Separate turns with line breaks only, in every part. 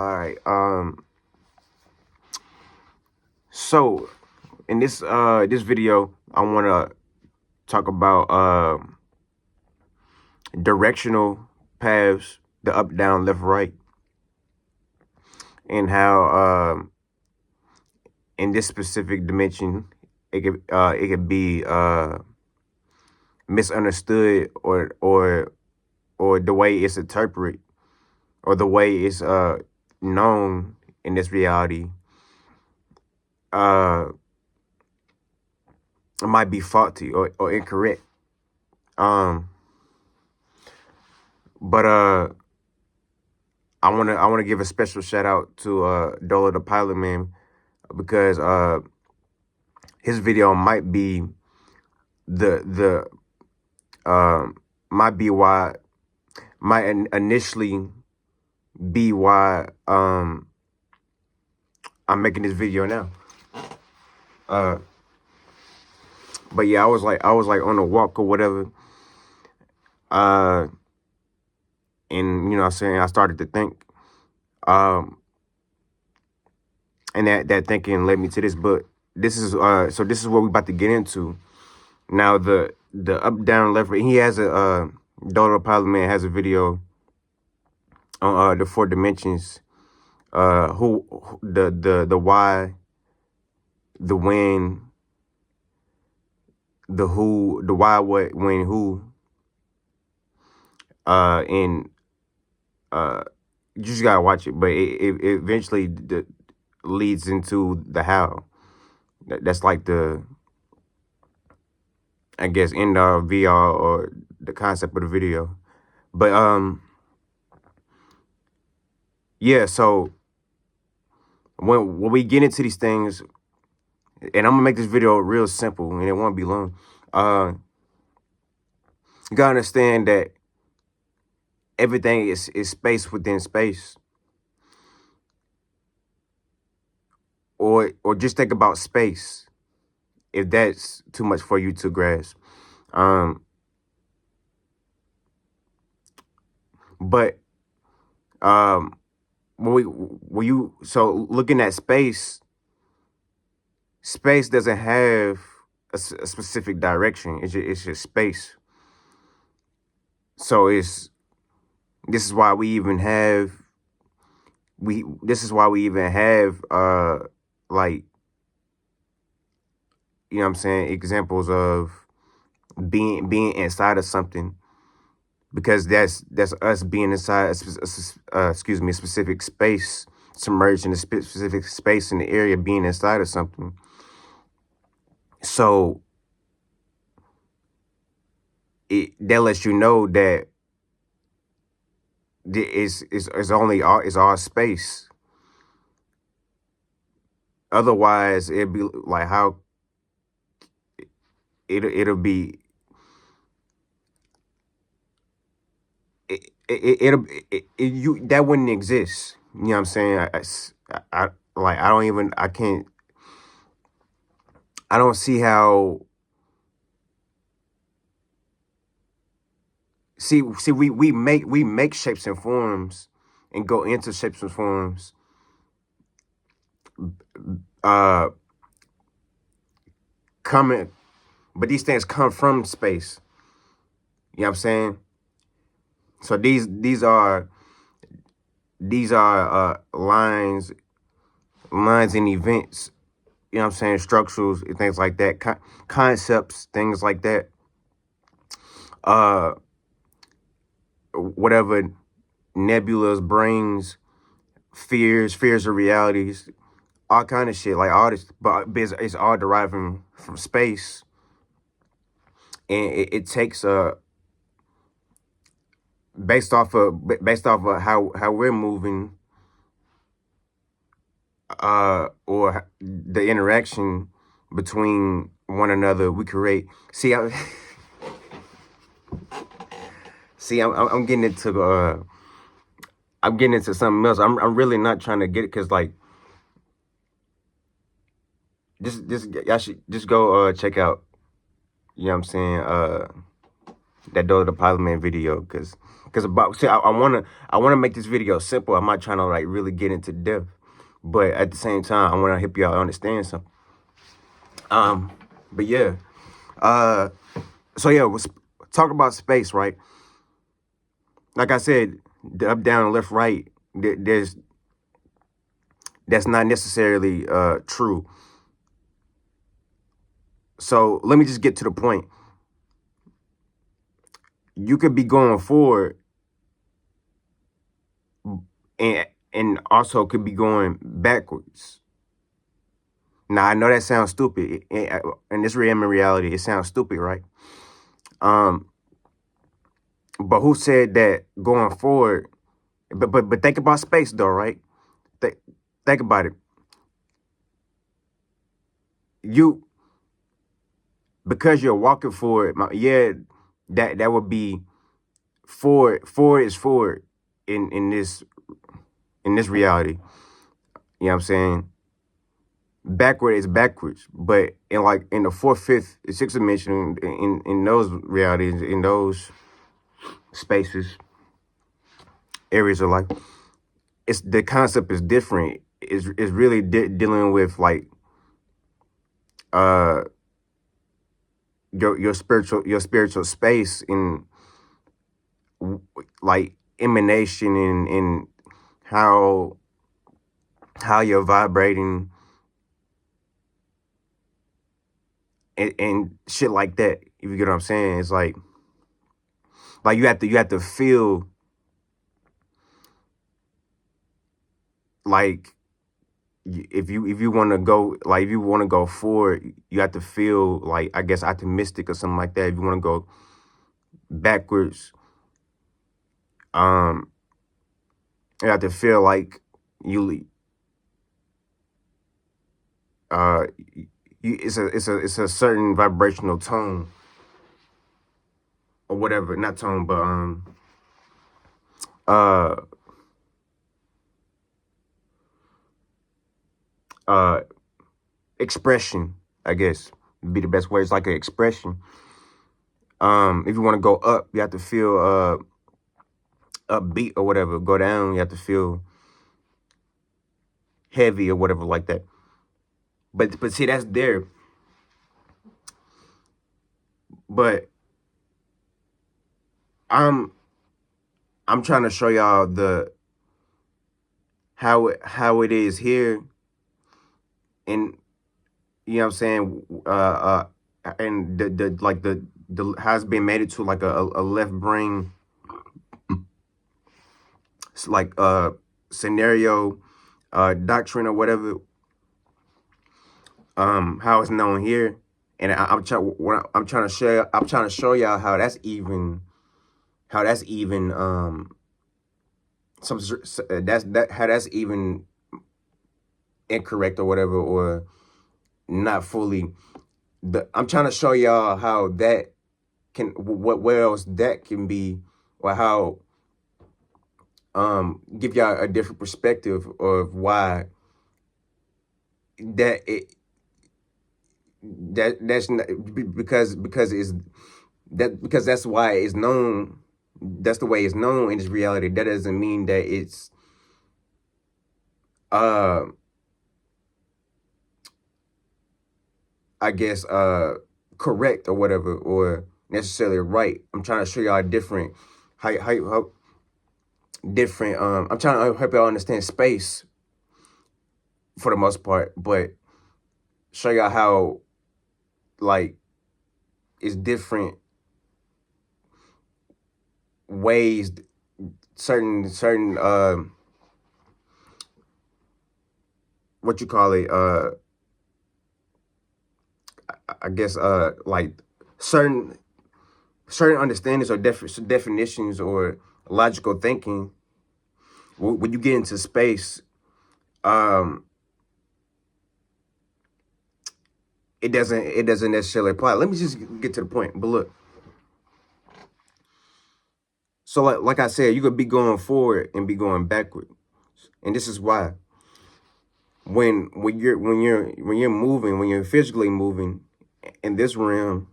All right. So in this video, I want to talk about directional paths, the up, down, left, right, and how in this specific dimension it could be misunderstood or the way it's interpreted or the way it's known in this reality uh it might be faulty or incorrect. Um but I wanna give a special shout out to Dolo the Pilot Man because his video might be the might be why might initially be why I'm making this video now. Uh but yeah, I was like on a walk or whatever. Uh and what I'm saying, I started to think. Um and that thinking led me to this book. This is this is what we're about to get into. Now the up, down, left, right. He has a Dolo Pilot Man has a video on the four dimensions. The why, the when, the who, the why, what, when, who. And you just gotta watch it, but it eventually leads into the how. That's like the, I guess, end of VR or the concept of the video. But yeah. So when we get into these things, and I'm gonna make this video real simple, and it won't be long. You gotta understand that everything is space within space, or just think about space, if that's too much for you to grasp. Um, but when you so looking at space, space doesn't have a specific direction. It's just space. So this is why we even have like, what I'm saying, examples of being inside of something, because that's us being inside a specific space, submerged in a specific space in the area, being inside of something. So that lets you know that it's all space. Otherwise, it'd be like how it'll be. You that wouldn't exist. You know what I'm saying? I don't even, I don't see how. See, we make shapes and forms and go into shapes and forms. Uh, coming, but these things come from space. You know what I'm saying? So these are lines and events. You know what I'm saying? Structures and things like that. Concepts, things like that. Whatever nebulas brings, fears of realities, all kind of shit, like all this, but it's all derived from space, and it takes based off of how we're moving, or the interaction between one another, we create. I'm getting into something else. I'm really not trying to get it, because like just y'all should just go check out, you know what I'm saying, that Dolo the Pilot Man video, because Because about see, I wanna make this video simple. I'm not trying to like really get into depth, but at the same time, I want to help y'all understand something. But yeah, uh, so yeah, let's talk about space, right? Like I said, the up, down, left, right. There's that's not necessarily true. So let me just get to the point. You could be going forward and also could be going backwards. Now I know that sounds stupid. In this reality, it sounds stupid, right? Um, but who said that going forward? But think about space though, right? Think think about it. You because you're walking forward. Yeah, that would be forward. Forward is forward in this reality. You know what I'm saying? Backward is backwards, but in like in the fourth, fifth, sixth dimension, in those realities, in those spaces, areas of life, it's the concept is different. Is really dealing with like uh your spiritual space in like emanation and how how you're vibrating and shit like that. If you get what I'm saying, it's like you have to feel like if you want to go like if you want to go forward, you have to feel like I guess optimistic or something like that. If you want to go backwards, um, you have to feel like you uh you it's a certain vibrational tone or whatever, not tone, but uh uh expression, I guess would be the best way. It's like an expression. If you want to go up, you have to feel upbeat or whatever. Go down, you have to feel heavy or whatever like that. But see, that's there. But I'm I'm trying to show y'all the how it is here, and you know what I'm saying. And the like the how it's been made it to like a left brain like scenario doctrine or whatever. How it's known here, and I'm trying to show y'all how that's even how that's even incorrect or whatever, or not fully. I'm trying to show y'all how that can where else that can be, or how give y'all a different perspective of why that it that's not, because it's that because that's why it's known. That's the way it's known in this reality. That doesn't mean that it's uh I guess correct or whatever, or necessarily right. I'm trying to show y'all different how different I'm trying to help y'all understand space for the most part, but show y'all how like it's different ways, certain what you call it I guess like certain understandings or definitions or logical thinking when you get into space, um it doesn't necessarily apply. Let me just get to the point. But look, so like I said, you could be going forward and be going backward, and this is why when you're moving, when you're physically moving in this realm,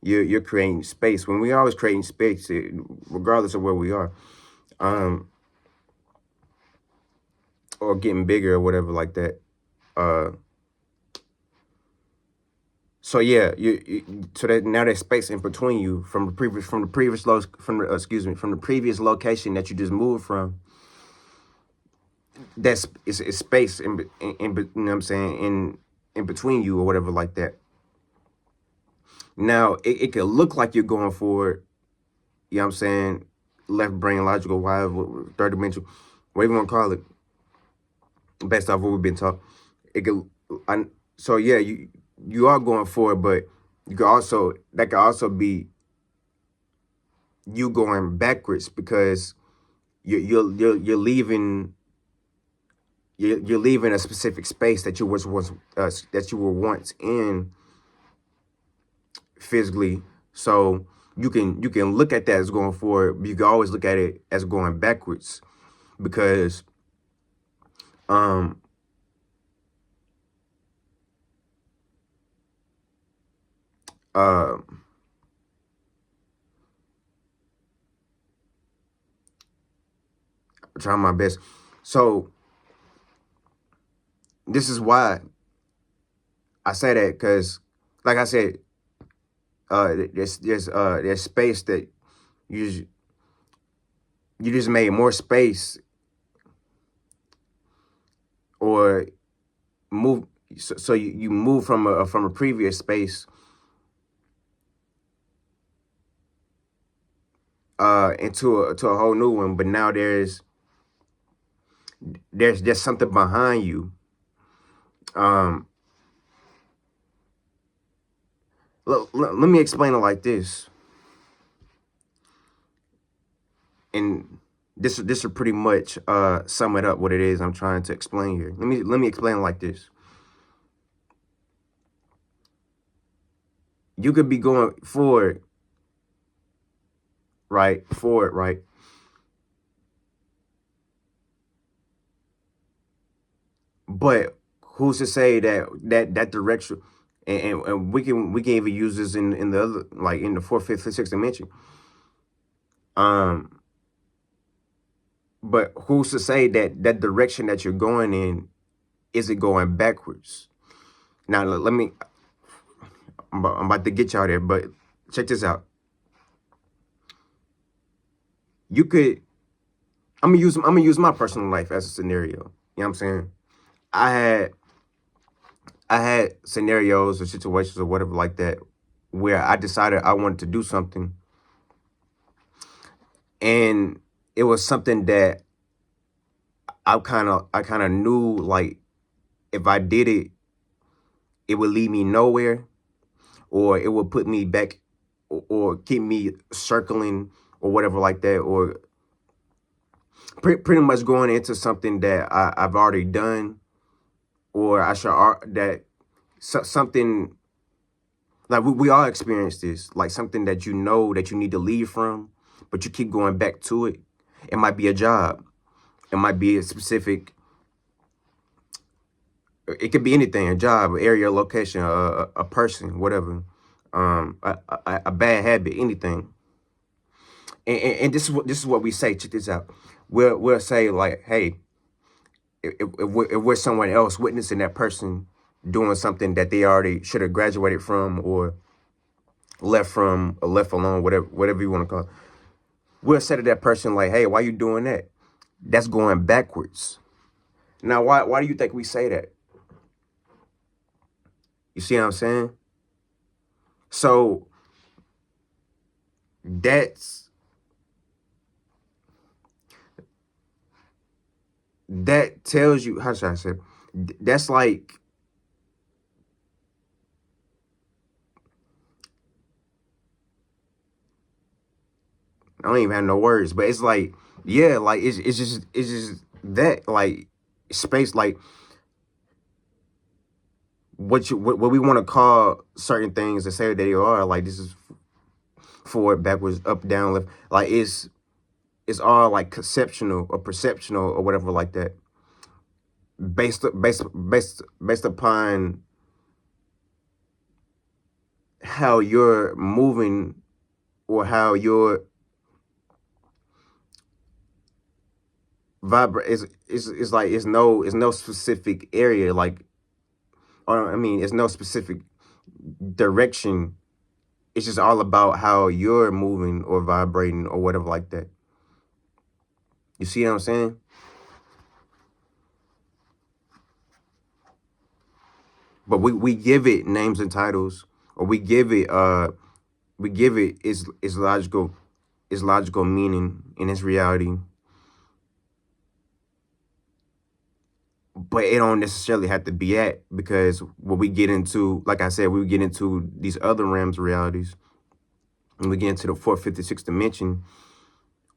you're creating space. When we always creating space, regardless of where we are, um, or getting bigger or whatever like that. Uh, so yeah, so that now there's space in between you from the previous from the previous location that you just moved from. That's it's space you know what I'm saying, in between you or whatever like that. Now it could look like you're going forward, you know what I'm saying, left brain, logical, whatever, third dimension, whatever you want to call it, based off what we've been taught. It could, so yeah, you are going forward, but you could also that could also be you going backwards because you're leaving you're leaving a specific space that you was that you were once in physically. So you can look at that as going forward, but you can always look at it as going backwards because um uh I'm trying my best. So this is why I say that, because like I said, there's space that you just, you just made more space or move, so you move from a previous space into a whole new one, but now there's something behind you. um let me explain it like this, and this will pretty much sum it up what it is I'm trying to explain here. Let me explain it like this. You could be going forward, right, but who's to say that direction, and we can even use this in the other, like in the fourth, fifth, and sixth dimension. um but who's to say that direction that you're going in isn't going backwards? Now let me, I'm about to get y'all there, but check this out. You could, I'm gonna use my personal life as a scenario. You know what I'm saying? I had I had scenarios or situations or whatever like that where I decided I wanted to do something, and it was something that I kind of knew, like, if I did it, it would lead me nowhere, or it would put me back, or keep me circling or whatever like that, or pretty much going into something that I've already done, or I should that something, like we all experience this, like something that you know that you need to leave from, but you keep going back to it. It might be a job. It might be a specific. It could be anything: a job, area, location, a person, whatever. A bad habit, anything. And this is what we say. Check this out. We'll say, like, hey, if we're someone else witnessing that person doing something that they already should have graduated from, or left from, or left alone, whatever you want to call it, we'll say to that person, like, hey, why you doing that? That's going backwards. Now, why do you think we say that? You see what I'm saying? So that's that tells you, how should I say? That's like, I don't even have no words, but it's like, yeah, like it's just that, like, space, like what we want to call certain things, to say that they are, like, this is forward, backwards, up, down, left, like it's all like conceptual or perceptional or whatever like that, based upon how you're moving or how your vibrate is like it's no specific area, like, or I mean it's no specific direction. It's just all about how you're moving or vibrating or whatever like that. You see what I'm saying? But we give it names and titles, or we give it its logical meaning in its reality, but it don't necessarily have to be at, because when we get into, like I said, we get into these other realms of realities, and we get into the fourth, fifth, and sixth dimension,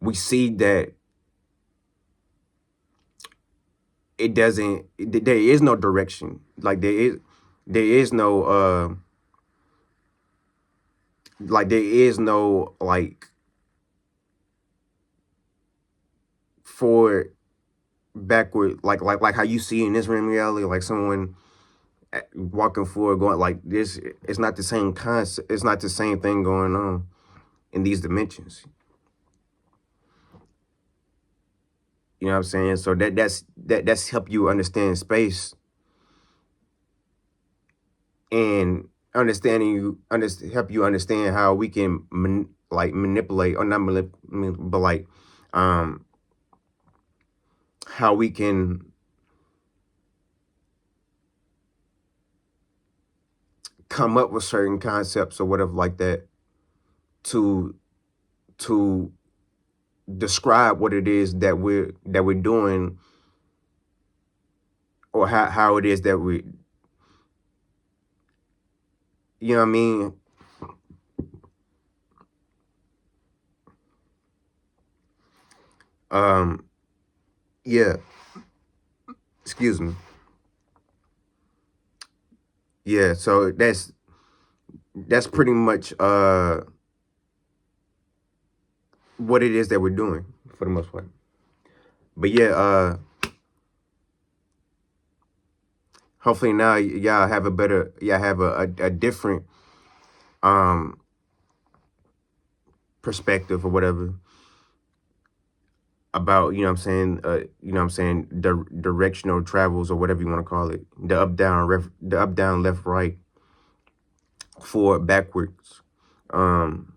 we see that it doesn't, there is no direction. Like there is no, like there is no like forward, backward, like how you see in this realm reality, like someone walking forward, going like this. It's not the same concept. It's not the same thing going on in these dimensions. You know what I'm saying? So that's help you understand space, and help you understand how we can like manipulate, or not manipulate, but like um how we can come up with certain concepts or whatever like that to to describe what it is that we're doing, or how it is that we, you know what I mean? Um, yeah, excuse me. Yeah, so that's pretty much what it is that we're doing for the most part. But yeah, hopefully now y'all have a better, y'all have a different um perspective or whatever about, you know what I'm saying, you know what I'm saying, directional travels or whatever you want to call it. The up down left right, forward backwards. Um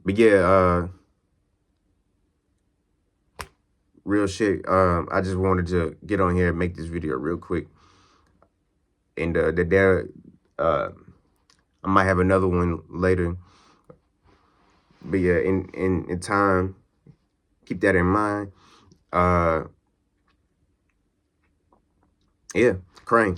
but yeah, real shit. I just wanted to get on here and make this video real quick. And I might have another one later. But yeah, in time, keep that in mind. Uh yeah, Crane.